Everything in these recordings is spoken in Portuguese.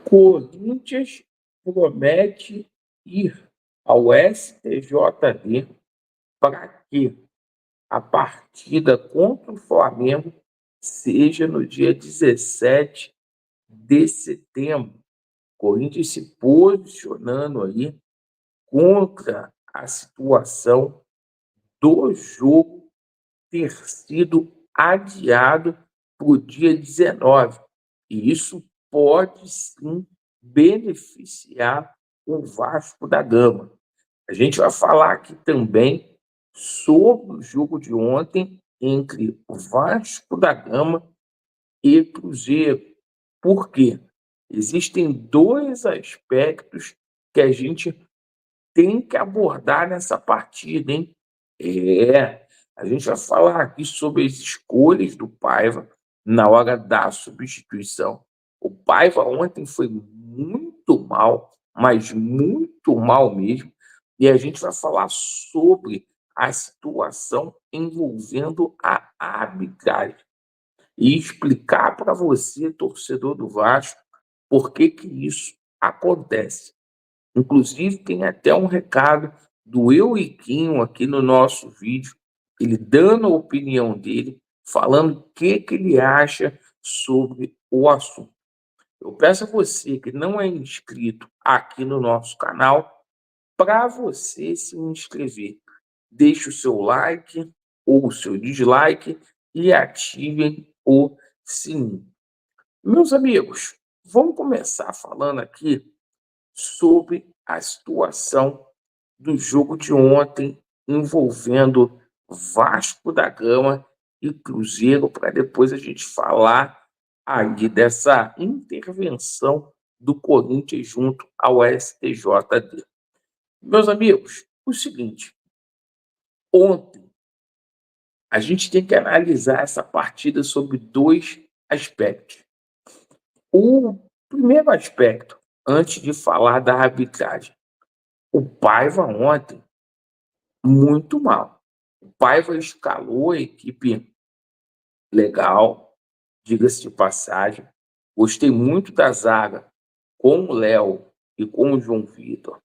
Corinthians promete ir ao STJD para que a partida contra o Flamengo seja no dia 17 de setembro. Corinthians se posicionando aí contra a situação do jogo ter sido adiado para o dia 19. E isso pode sim beneficiar o Vasco da Gama. A gente vai falar aqui também sobre o jogo de ontem entre o Vasco da Gama e Cruzeiro. Por quê? Existem dois aspectos que a gente tem que abordar nessa partida, hein? A gente vai falar aqui sobre as escolhas do Paiva na hora da substituição. O Paiva ontem foi muito mal, mas muito mal mesmo, e a gente vai falar sobre a situação envolvendo a arbitragem e explicar para você, torcedor do Vasco, por que que isso acontece. Inclusive, tem até um recado do Euriquinho aqui no nosso vídeo, ele dando a opinião dele, falando o que que ele acha sobre o assunto. Eu peço a você que não é inscrito aqui no nosso canal, para você se inscrever. Deixe o seu like ou o seu dislike e ativem o sininho. Meus amigos, vamos começar falando aqui sobre a situação do jogo de ontem envolvendo Vasco da Gama e Cruzeiro, para depois a gente falar aí dessa intervenção do Corinthians junto ao STJD. Meus amigos, o seguinte, ontem a gente tem que analisar essa partida sobre dois aspectos. O primeiro aspecto, antes de falar da arbitragem, o Paiva ontem, muito mal. O Paiva escalou a equipe legal, diga-se de passagem. Gostei muito da zaga com o Léo e com o João Vitor.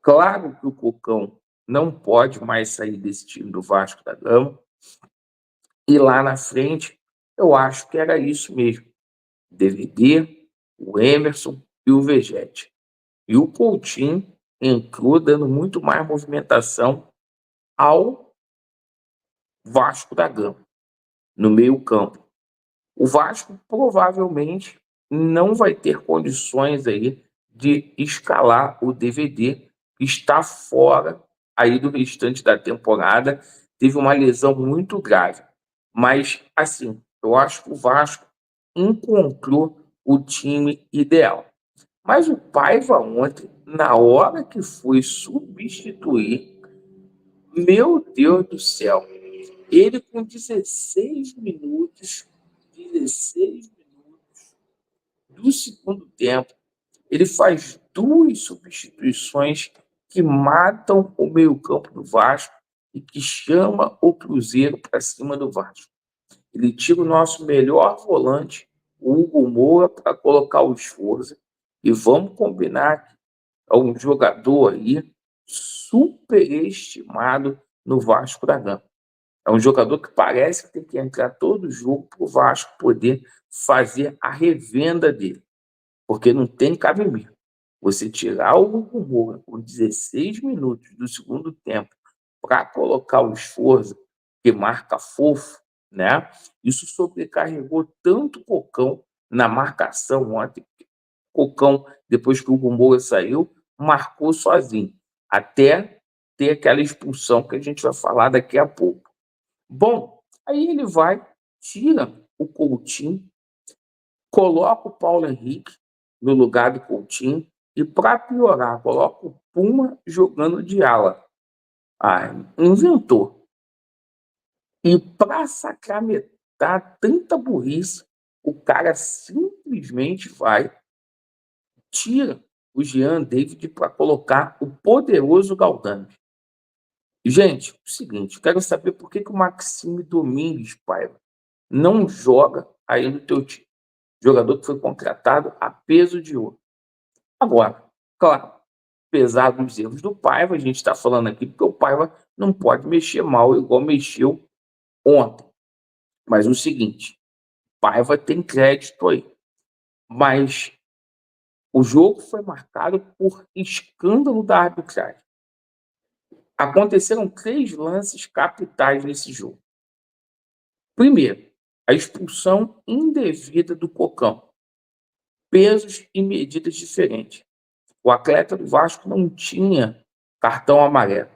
Claro que o Cocão não pode mais sair desse time do Vasco da Gama. E lá na frente, eu acho que era isso mesmo. DVD, o Emerson e o Vegete. E o Coutinho entrou dando muito mais movimentação ao Vasco da Gama, no meio-campo. O Vasco provavelmente não vai ter condições aí de escalar o DVD, que está fora aí do restante da temporada, teve uma lesão muito grave. Mas, assim, eu acho que o Vasco encontrou o time ideal. Mas o Paiva ontem, na hora que foi substituir, meu Deus do céu, ele com 16 minutos do segundo tempo, ele faz duas substituições que matam o meio-campo do Vasco e que chama o Cruzeiro para cima do Vasco. Ele tira o nosso melhor volante, o Hugo Moura, para colocar o Sforza. E vamos combinar que é um jogador aí superestimado no Vasco da Gama. É um jogador que parece que tem que entrar todo jogo para o Vasco poder fazer a revenda dele, porque não tem cabimento. Você tirar o Hugo Moura com 16 minutos do segundo tempo para colocar o Sforza, que marca fofo, né? Isso sobrecarregou tanto o Cocão na marcação ontem. O Cocão, depois que o Hugo Moura saiu, marcou sozinho, até ter aquela expulsão que a gente vai falar daqui a pouco. Bom, aí ele vai, tira o Coutinho, coloca o Paulo Henrique no lugar do Coutinho e, para piorar, coloca o Puma jogando de ala. Ah, inventou. E para sacramentar tanta burrice, o cara simplesmente vai, tira o Jean David para colocar o poderoso Galdame. Gente, o seguinte, quero saber por que que o Maxime Domingues, pai, não joga aí no teu time. Jogador que foi contratado a peso de ouro. Agora, claro, apesar dos erros do Paiva, a gente está falando aqui porque o Paiva não pode mexer mal igual mexeu ontem. Mas o seguinte, Paiva tem crédito aí. Mas o jogo foi marcado por escândalo da arbitragem. Aconteceram 3 lances capitais nesse jogo. Primeiro, a expulsão indevida do Cocão. Pesos e medidas diferentes. O atleta do Vasco não tinha cartão amarelo.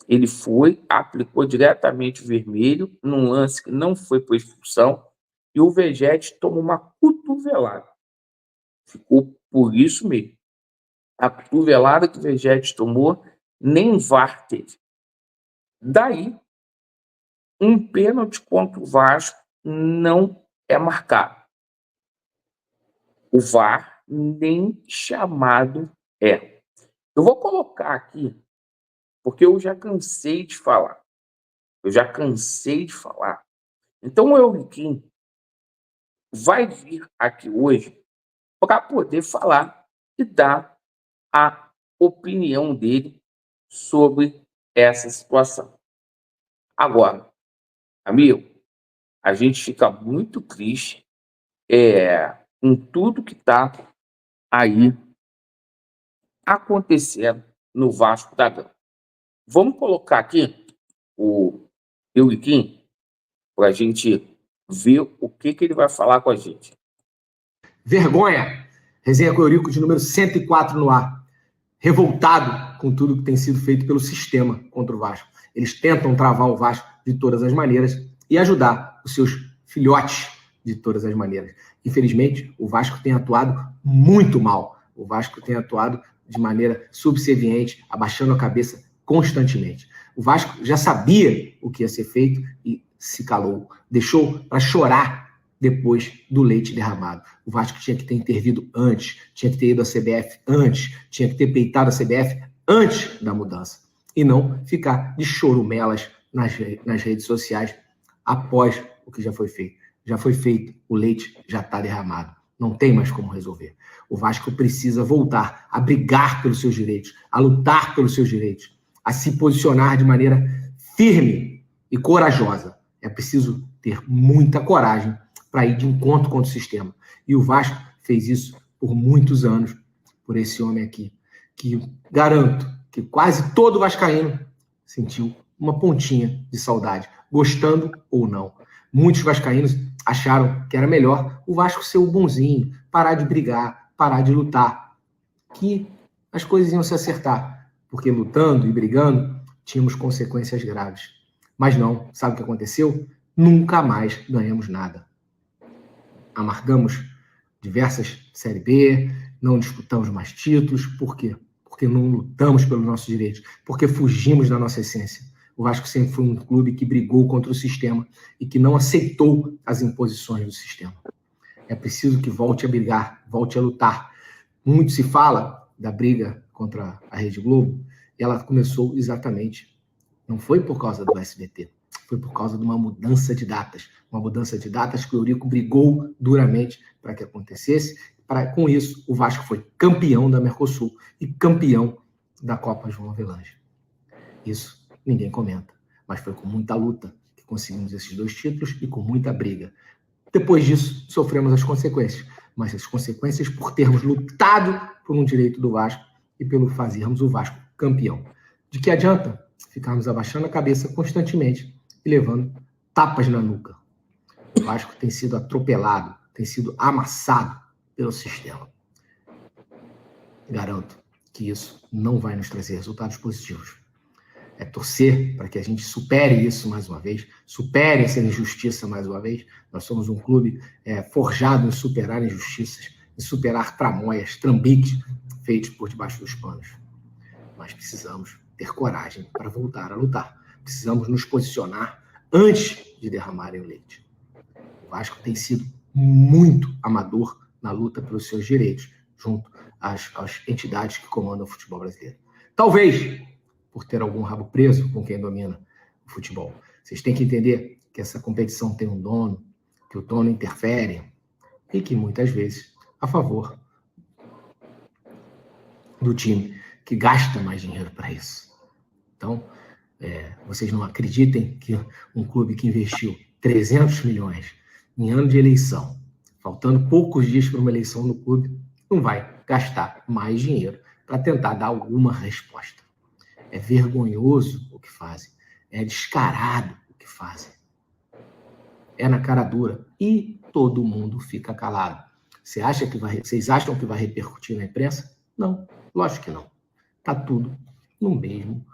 Ele aplicou diretamente o vermelho num lance que não foi por expulsão e o Vegetti tomou uma cotovelada. Ficou por isso mesmo. A cotovelada que o Vegetti tomou, nem VAR teve. Daí, um pênalti contra o Vasco não é marcado. O VAR nem chamado é. Eu vou colocar aqui, porque eu já cansei de falar. Então, o Euriquim vai vir aqui hoje para poder falar e dar a opinião dele sobre essa situação. Agora, amigo, a gente fica muito triste com tudo que está aí acontecendo no Vasco da Gama. Vamos colocar aqui o Euriquim para a gente ver o que ele vai falar com a gente. Vergonha! Resenha com Eurico de número 104 no ar. Revoltado com tudo que tem sido feito pelo sistema contra o Vasco. Eles tentam travar o Vasco de todas as maneiras e ajudar os seus filhotes de todas as maneiras. Infelizmente, o Vasco tem atuado muito mal. O Vasco tem atuado de maneira subserviente, abaixando a cabeça constantemente. O Vasco já sabia o que ia ser feito e se calou. Deixou para chorar depois do leite derramado. O Vasco tinha que ter intervido antes, tinha que ter ido à CBF antes, tinha que ter peitado a CBF antes da mudança. E não ficar de chorumelas nas redes sociais após o que já foi feito. Já foi feito, o leite já está derramado. Não tem mais como resolver. O Vasco precisa voltar a brigar pelos seus direitos, a lutar pelos seus direitos, a se posicionar de maneira firme e corajosa. É preciso ter muita coragem para ir de encontro contra o sistema. E o Vasco fez isso por muitos anos, por esse homem aqui, que garanto que quase todo vascaíno sentiu uma pontinha de saudade, gostando ou não. Muitos vascaínos acharam que era melhor o Vasco ser o bonzinho, parar de brigar, parar de lutar, que as coisas iam se acertar, porque lutando e brigando tínhamos consequências graves. Mas não, sabe o que aconteceu? Nunca mais ganhamos nada. Amargamos diversas Série B, não disputamos mais títulos. Por quê? Porque não lutamos pelos nossos direitos, porque fugimos da nossa essência. O Vasco sempre foi um clube que brigou contra o sistema e que não aceitou as imposições do sistema. É preciso que volte a brigar, volte a lutar. Muito se fala da briga contra a Rede Globo, e ela começou exatamente, não foi por causa do SBT, foi por causa de uma mudança de datas. Uma mudança de datas que o Eurico brigou duramente para que acontecesse. Com isso, o Vasco foi campeão da Mercosul e campeão da Copa João Avelange. Isso ninguém comenta, mas foi com muita luta que conseguimos esses 2 títulos e com muita briga. Depois disso, sofremos as consequências, mas as consequências por termos lutado por um direito do Vasco e pelo fazermos o Vasco campeão. De que adianta ficarmos abaixando a cabeça constantemente e levando tapas na nuca? O Vasco tem sido atropelado, tem sido amassado pelo sistema. Garanto que isso não vai nos trazer resultados positivos. É torcer para que a gente supere isso mais uma vez, supere essa injustiça mais uma vez. Nós somos um clube forjado em superar injustiças, em superar tramóias, trambiques feitos por debaixo dos panos. Mas precisamos ter coragem para voltar a lutar. Precisamos nos posicionar antes de derramarem o leite. O Vasco tem sido muito amador na luta pelos seus direitos, junto às entidades que comandam o futebol brasileiro. Talvez por ter algum rabo preso com quem domina o futebol. Vocês têm que entender que essa competição tem um dono, que o dono interfere, e que muitas vezes a favor do time que gasta mais dinheiro para isso. Então, vocês não acreditem que um clube que investiu 300 milhões em ano de eleição, faltando poucos dias para uma eleição no clube, não vai gastar mais dinheiro para tentar dar alguma resposta. É vergonhoso o que fazem, é descarado o que fazem, é na cara dura e todo mundo fica calado. Vocês acham que vai repercutir na imprensa? Não, lógico que não. Está tudo no mesmo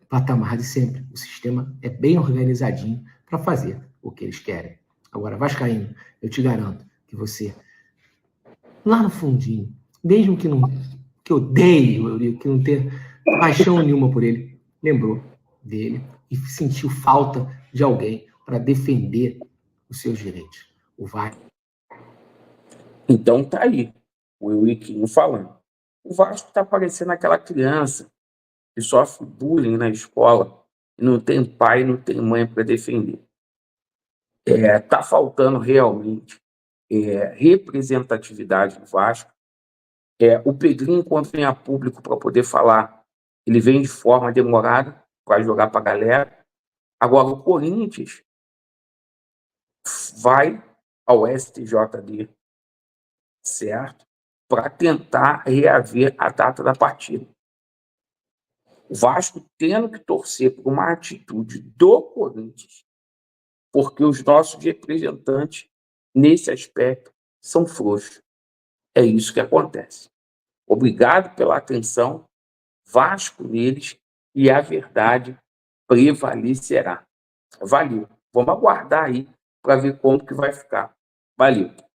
patamar de sempre. O sistema é bem organizadinho para fazer o que eles querem. Agora, vascaíno, eu te garanto que você, lá no fundinho, mesmo que odeie o Eurico, que não tenha paixão nenhuma por ele, lembrou dele e sentiu falta de alguém para defender os seus direitos. O Vasco. Então tá aí, o Euriquinho falando. O Vasco está parecendo aquela criança que sofre bullying na escola e não tem pai, não tem mãe para defender. Tá faltando realmente representatividade do Vasco. O Pedrinho, quando vem a público para poder falar, ele vem de forma demorada para jogar para a galera. Agora, o Corinthians vai ao STJD, certo? Para tentar reaver a data da partida. O Vasco tendo que torcer por uma atitude do Corinthians, porque os nossos representantes, nesse aspecto, são frouxos. É isso que acontece. Obrigado pela atenção, Vasco neles, e a verdade prevalecerá. Valeu. Vamos aguardar aí para ver como que vai ficar. Valeu.